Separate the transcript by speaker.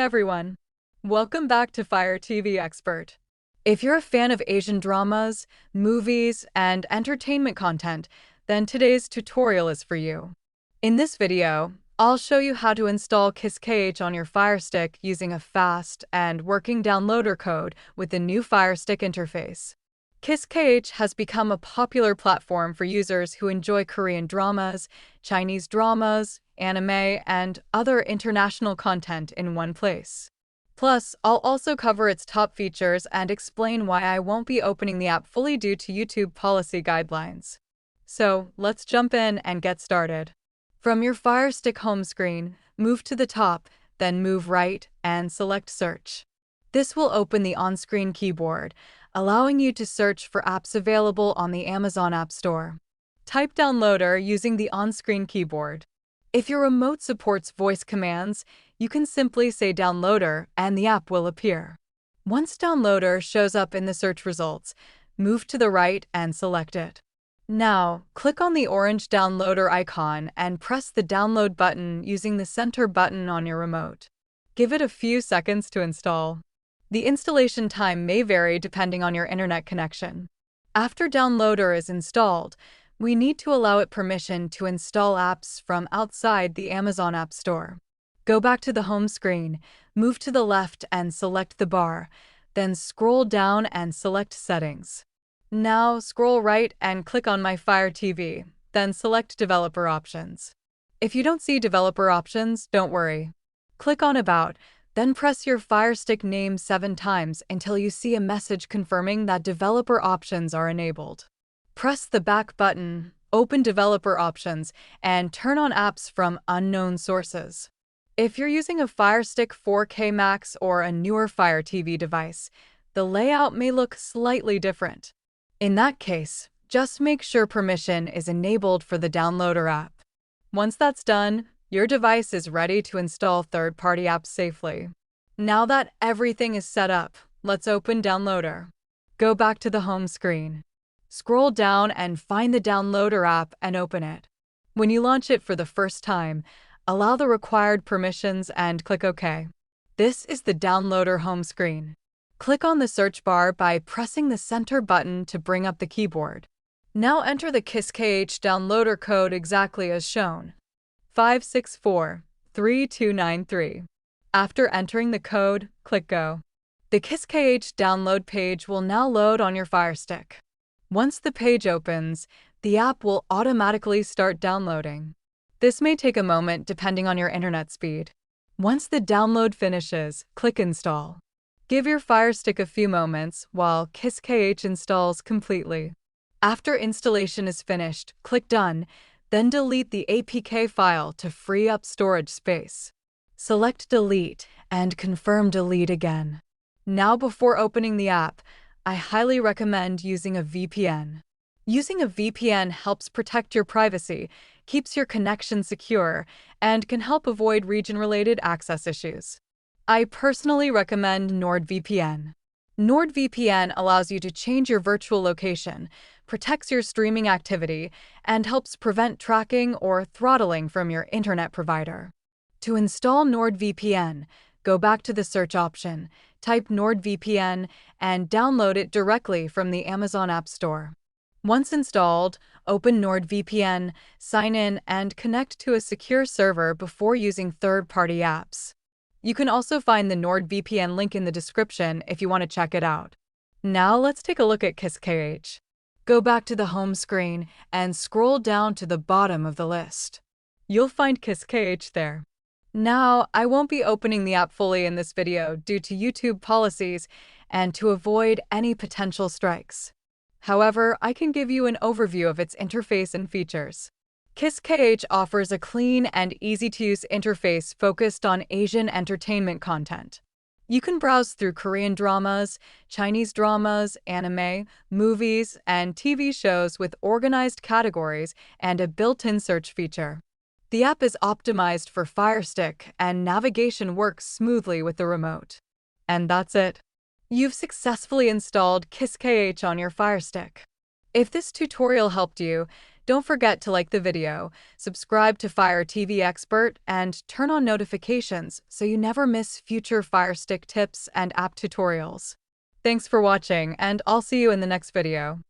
Speaker 1: everyone. Welcome back to Fire TV Expert. If you're a fan of Asian dramas, movies, and entertainment content, then today's tutorial is for you. In this video, I'll show you how to install KissKH on your FireStick using a fast and working downloader code with the new FireStick interface. KissKH has become a popular platform for users who enjoy Korean dramas, Chinese dramas, anime, and other international content in one place. Plus, I'll also cover its top features and explain why I won't be opening the app fully due to YouTube policy guidelines. So, let's jump in and get started. From your FireStick home screen, move to the top, then move right and select Search. This will open the on-screen keyboard, allowing you to search for apps available on the Amazon App Store. Type Downloader using the on-screen keyboard. If your remote supports voice commands, you can simply say Downloader and the app will appear. Once Downloader shows up in the search results, move to the right and select it. Now, click on the orange Downloader icon and press the Download button using the center button on your remote. Give it a few seconds to install. The installation time may vary depending on your internet connection. After Downloader is installed, we need to allow it permission to install apps from outside the Amazon App Store. Go back to the home screen, move to the left and select the bar, then scroll down and select Settings. Now scroll right and click on My Fire TV, then select Developer Options. If you don't see Developer Options, don't worry. Click on About, then press your FireStick name 7 times until you see a message confirming that developer options are enabled. Press the back button, open developer options, and turn on apps from unknown sources. If you're using a FireStick 4K Max or a newer Fire TV device, the layout may look slightly different. In that case, just make sure permission is enabled for the Downloader app. Once that's done, your device is ready to install third-party apps safely. Now that everything is set up, let's open Downloader. Go back to the home screen. Scroll down and find the Downloader app and open it. When you launch it for the first time, allow the required permissions and click OK. This is the Downloader home screen. Click on the search bar by pressing the center button to bring up the keyboard. Now enter the KissKH downloader code exactly as shown. 5643293. After entering the code, click Go. The KissKH download page will now load on your FireStick. Once the page opens, the app will automatically start downloading. This may take a moment depending on your internet speed. Once the download finishes, click Install. Give your FireStick a few moments while KissKH installs completely. After installation is finished, click Done. Then delete the APK file to free up storage space. Select Delete and confirm Delete again. Now before opening the app, I highly recommend using a VPN. Using a VPN helps protect your privacy, keeps your connection secure, and can help avoid region-related access issues. I personally recommend NordVPN. NordVPN allows you to change your virtual location, protects your streaming activity, and helps prevent tracking or throttling from your internet provider. To install NordVPN, go back to the search option, type NordVPN, and download it directly from the Amazon App Store. Once installed, open NordVPN, sign in, and connect to a secure server before using third-party apps. You can also find the NordVPN link in the description if you want to check it out. Now let's take a look at KissKH. Go back to the home screen and scroll down to the bottom of the list. You'll find KissKH there. Now, I won't be opening the app fully in this video due to YouTube policies and to avoid any potential strikes. However, I can give you an overview of its interface and features. KissKH offers a clean and easy-to-use interface focused on Asian entertainment content. You can browse through Korean dramas, Chinese dramas, anime, movies, and TV shows with organized categories and a built-in search feature. The app is optimized for FireStick and navigation works smoothly with the remote. And that's it. You've successfully installed KissKH on your FireStick. If this tutorial helped you, Don't forget to like the video, subscribe to Fire TV Expert, and turn on notifications so you never miss future FireStick tips and app tutorials. Thanks for watching, and I'll see you in the next video.